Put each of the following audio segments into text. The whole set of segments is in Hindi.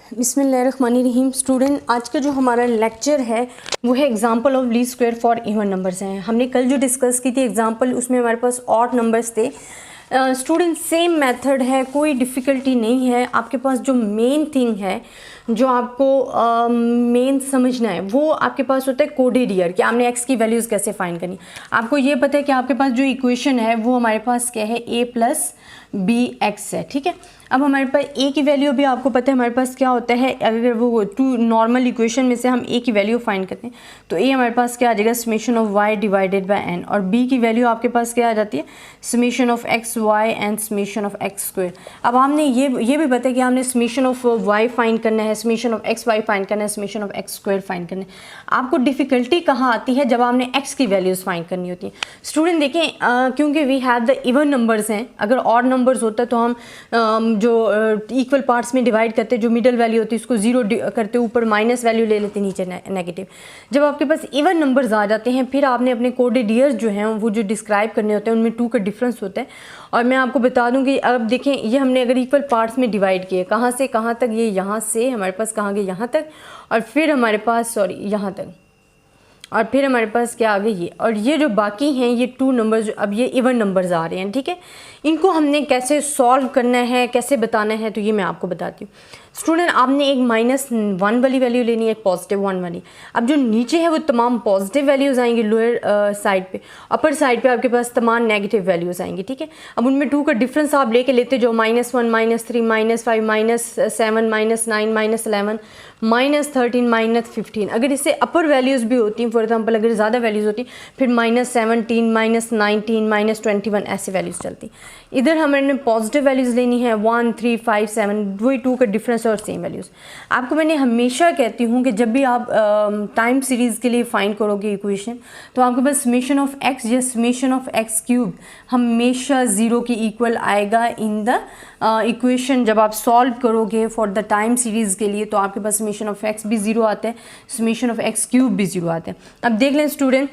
बिस्मिल्लाहिर्रहमानिर्रहीम। स्टूडेंट, आज का जो हमारा लेक्चर है वो है example of least square for even numbers हैं। हमने कल जो डिस्कस की थी एग्जांपल, उसमें हमारे पास ऑड नंबर्स थे। स्टूडेंट, सेम मेथड है, कोई डिफ़िकल्टी नहीं है। आपके पास जो मेन थिंग है, जो आपको मेन समझना है, वो आपके पास होता है कोडेड ईयर कि आपने एक्स की वैल्यूज़ कैसे फाइंड करनी। आपको ये पता है कि आपके पास जो इक्वेशन है वो हमारे पास क्या है, a प्लस बी एक्स है। ठीक है, अब हमारे पास a की वैल्यू भी आपको पता है हमारे पास क्या होता है। अगर वो टू नॉर्मल इक्वेशन में से हम a की वैल्यू फाइंड करते हैं तो a हमारे पास क्या आ जाएगा, summation of y divided by n, और b की वैल्यू आपके पास क्या आ जाती है, summation of X Y and summation of X square. अब हमने ये भी पता है कि हमने समेशन ऑफ y फाइंड करना है, summation of X Y find करना है, summation of X square find करना है। आपको डिफिकल्टी कहाँ आती है, जब आपने x की वैल्यूज़ फाइंड करनी होती है। स्टूडेंट देखें, क्योंकि we have the even numbers हैं, अगर ऑड नंबर्स होता है तो हम जो इक्वल पार्ट्स में डिवाइड करते, जो मिडल वैल्यू होती है उसको जीरो करते, ऊपर माइनस वैल्यू ले लेते, नीचे नेगेटिव। जब आपके पास इवन नंबर्स आ जाते हैं, फिर आपने अपने कोडेड ईयर्स जो हैं वो जो डिस्क्राइब करने होते हैं, उनमें 2 का डिफरेंस होता है। और मैं आपको बता दूं कि अब देखें, ये हमने अगर इक्वल पार्ट्स में डिवाइड किए, कहाँ से कहाँ तक, ये यहाँ से हमारे पास कहाँ गए, यहाँ तक, और फिर हमारे पास यहाँ तक, और फिर हमारे पास क्या आ गए ये, और ये जो बाकी हैं ये 2 नंबर्स, अब ये इवन नंबर्स आ रहे हैं। ठीक है, इनको हमने कैसे सॉल्व करना है, कैसे बताना है, तो ये मैं आपको बताती हूँ। स्टूडेंट, आपने एक -1 वाली वैल्यू लेनी है, एक +1 वाली। अब जो नीचे है वो तमाम पॉजिटिव वैल्यूज़ आएंगी लोअर साइड पे, अपर साइड पे आपके पास तमाम नेगेटिव वैल्यूज़ आएंगी। ठीक है, अब उनमें 2 का डिफरेंस आप लेके लेते जो -1 -3 -5 -7 -9 -11 -13 -15। अगर इससे अपर वैल्यूज़ भी होती हैं, फॉर एग्जांपल अगर ज़्यादा वैल्यूज़ होती फिर -17 -19 -21 ऐसे वैल्यूज़ चलती। इधर हमने पॉजिटिव वैल्यूज़ लेनी है 1 3 5 7, वही 2 का डिफरेंस और सेम वैल्यूज़। आपको मैंने हमेशा कहती हूँ कि जब भी आप टाइम सीरीज़ के लिए फाइंड करोगे इक्वेशन, तो आपके पास समेशन ऑफ एक्स या समेशन ऑफ एक्स क्यूब हमेशा 0 की इक्वल आएगा इन द इक्वेशन। जब आप सॉल्व करोगे फॉर द टाइम सीरीज़ के लिए, तो आपके पास समेशन ऑफ एक्स भी 0 आता है, समेशन ऑफ एक्स क्यूब भी 0 आता है। अब देख लें स्टूडेंट,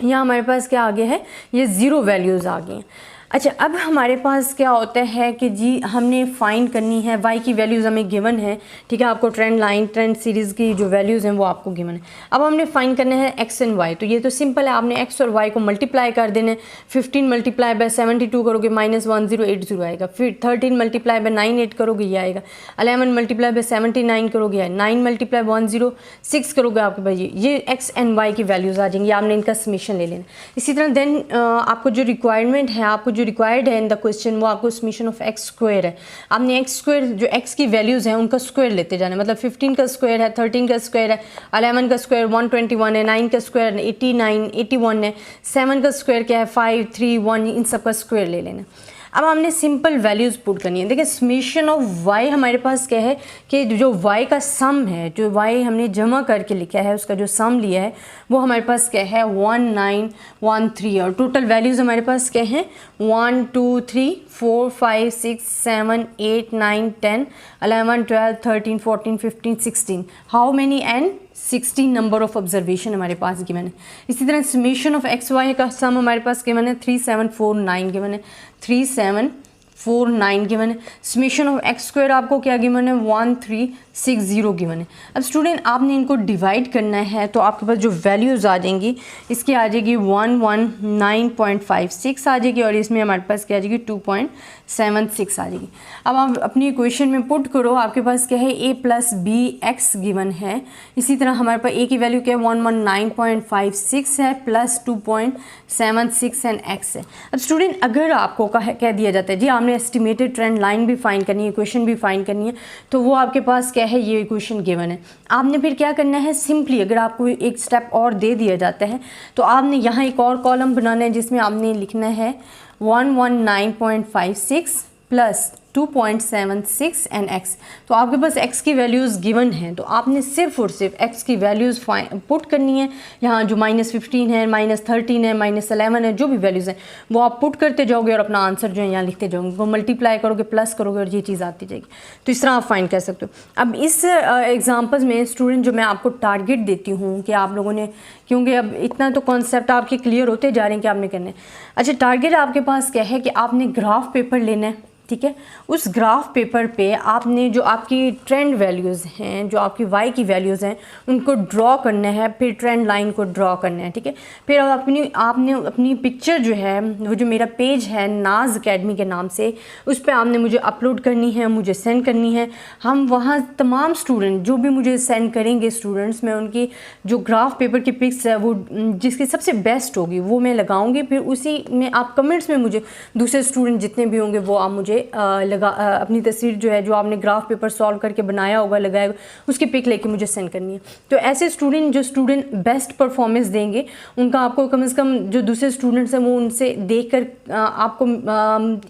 यहाँ हमारे पास क्या आ गया है, ये 0 वैल्यूज़ आ गई हैं। अच्छा, अब हमारे पास क्या होता है कि जी हमने फाइंड करनी है y की वैल्यूज़ हमें गिवन है। ठीक है, आपको ट्रेंड सीरीज़ की जो वैल्यूज़ हैं वो आपको गिवन है। अब हमने फाइंड करना है x एंड y, तो ये तो सिंपल है, आपने x और y को मल्टीप्लाई कर देना है। 15 मल्टीप्लाई बाय 72 करोगे -1080 आएगा, फिर 13 मल्टीप्लाई बाय 98 करोगे ये आएगा, 11 मल्टीप्लाई बाय 79 करोगे, 9 मल्टीप्लाई 106 करोगे, आपके पास ये x एंड y की वैल्यूज़ आ जाएंगी। आपने इनका समेशन ले लेना। इसी तरह देन आपको जो रिक्वायरमेंट है, आपको जो रिक्वायर्ड है इन द क्वेश्चन, वो आपको समेशन ऑफ एक्स स्क्वायर है। आपने एक्स स्क्वायर, जो एक्स की वैल्यूज़ हैं उनका स्क्वायर लेते जाना, मतलब 15 का स्क्वायर है, 13 का स्क्वायर है, 11 का स्क्वायर 121 है, 9 का स्क्वायर 89 81 है, 7 का स्क्वायर क्या है 5 3 1, इन सब का स्क्वायर ले लेना। अब हमने सिंपल वैल्यूज़ पुट करनी है। देखिए, समेशन ऑफ y हमारे पास क्या है कि जो y का सम है, जो y हमने जमा करके लिखा है, उसका जो सम लिया है वो हमारे पास क्या है 1913, और टोटल वैल्यूज़ हमारे पास क्या है 1 2 3 4 5 6 7 8 9 10 11 12 13 14 15 16, how many and 16 number of observation हमारे पास गिवन है। इसी तरह समेशन ऑफ एक्स वाई का सम हमारे पास गिवन है 3749 गिवन है, 3749 गिवन है। समेशन ऑफ एक्स स्क्वायर आपको क्या गिवन है 1360 गिवन है। अब स्टूडेंट, आपने इनको डिवाइड करना है, तो आपके पास जो वैल्यूज़ आ जाएंगी, इसकी आ जाएगी 119.56 आ जाएगी, और इसमें हमारे पास क्या आ जाएगी 2.76 आ जाएगी। अब आप अपनी इक्वेशन में पुट करो, आपके पास क्या है a plus B X given है। इसी तरह हमारे पास a की वैल्यू क्या है 119.56 है, प्लस 2.76 एंड x है। अब स्टूडेंट, अगर आपको कह दिया जाता है जी आपने एस्टिमेटेड ट्रेंड लाइन भी फाइंड करनी है, इक्वेशन भी फाइंड करनी है, तो वो आपके पास क्या है, ये इक्वेशन गिवन है। आपने फिर क्या करना है, सिंपली अगर आपको एक स्टेप और दे दिया जाता है, तो आपने यहाँ एक और कॉलम बनाना है जिसमें आपने लिखना है 119.56 प्लस 2.76 एंड x। तो आपके पास x की वैल्यूज़ गिवन हैं, तो आपने सिर्फ और सिर्फ x की वैल्यूज़ पुट करनी है। यहाँ जो -15 है, -13 है, -11 है, जो भी वैल्यूज़ हैं वो आप पुट करते जाओगे और अपना आंसर जो है यहाँ लिखते जाओगे, वो मल्टीप्लाई करोगे, प्लस करोगे, और ये चीज़ आती जाएगी। तो इस तरह आप फाइंड कर सकते हो। अब इस एग्जाम्पल्स में स्टूडेंट, जो मैं आपको टारगेट देती हूँ कि आप लोगों ने, क्योंकि अब इतना तो कॉन्सेप्ट आपके क्लियर होते जा रहे हैं कि आपने करना है। अच्छा, टारगेट आपके पास क्या है कि आपने ग्राफ पेपर लेना है, ठीक है, उस ग्राफ पेपर पे आपने जो आपकी ट्रेंड वैल्यूज़ हैं, जो आपकी वाई की वैल्यूज़ हैं, उनको ड्रॉ करना है, फिर ट्रेंड लाइन को ड्रॉ करना है, ठीक है। फिर आपने अपनी पिक्चर जो है, वो जो मेरा पेज है नाज अकेडमी के नाम से, उस पर आपने मुझे अपलोड करनी है, मुझे सेंड करनी है। हम वहाँ तमाम स्टूडेंट जो भी मुझे सेंड करेंगे स्टूडेंट्स, मैं उनकी जो ग्राफ पेपर की पिक्स है वो जिसकी सबसे बेस्ट होगी वो मैं लगाऊंगी। फिर उसी में आप कमेंट्स में मुझे दूसरे स्टूडेंट जितने भी होंगे वो आप मुझे अपनी तस्वीर जो है, जो आपने ग्राफ पेपर सॉल्व करके बनाया होगा, लगाया होगा, उसकी पिक लेके मुझे सेंड करनी है। तो ऐसे स्टूडेंट बेस्ट परफॉर्मेंस देंगे, उनका आपको कम से कम जो दूसरे स्टूडेंट्स हैं वो उनसे देखकर आपको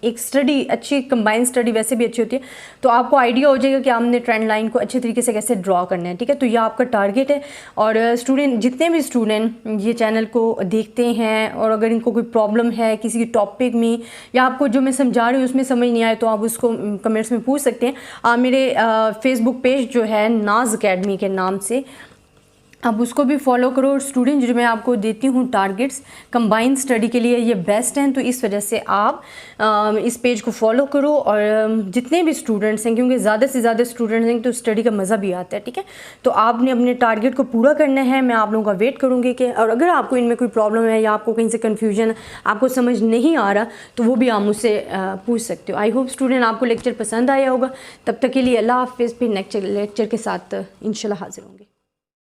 एक स्टडी, अच्छी कंबाइंड स्टडी वैसे भी अच्छी होती है, तो आपको आइडिया हो जाएगा कि आपने ट्रेंड लाइन को अच्छे तरीके से कैसे ड्रॉ करना है, ठीक है। तो ये आपका टारगेट है। और जितने भी स्टूडेंट ये चैनल को देखते हैं और अगर इनको कोई प्रॉब्लम है किसी टॉपिक में, या आपको जो मैं समझा रही हूँ उसमें समझ नहीं आए, तो आप उसको कमेंट्स में पूछ सकते हैं। आप मेरे फेसबुक पेज जो है नाज अकेडमी के नाम से, अब उसको भी फॉलो करो। और स्टूडेंट जो मैं आपको देती हूँ टारगेट्स कंबाइंड स्टडी के लिए, ये बेस्ट हैं, तो इस वजह से आप इस पेज को फॉलो करो। और जितने भी स्टूडेंट्स हैं, क्योंकि ज़्यादा से ज़्यादा स्टूडेंट्स हैं तो स्टडी का मज़ा भी आता है, ठीक है। तो आपने अपने टारगेट को पूरा करना है। मैं आप लोगों का वेट करूँगी कि, और अगर आपको इनमें कोई प्रॉब्लम है या आपको कहीं से कन्फ्यूजन, आपको समझ नहीं आ रहा, तो वो भी आप मुझसे पूछ सकते हो। आई होप स्टूडेंट आपको लेक्चर पसंद आया होगा। तब तक के लिए अल्लाह हाफ़िज़। फिर नेक्स्ट लेक्चर के साथ इंशाल्लाह हाजिर होंगे।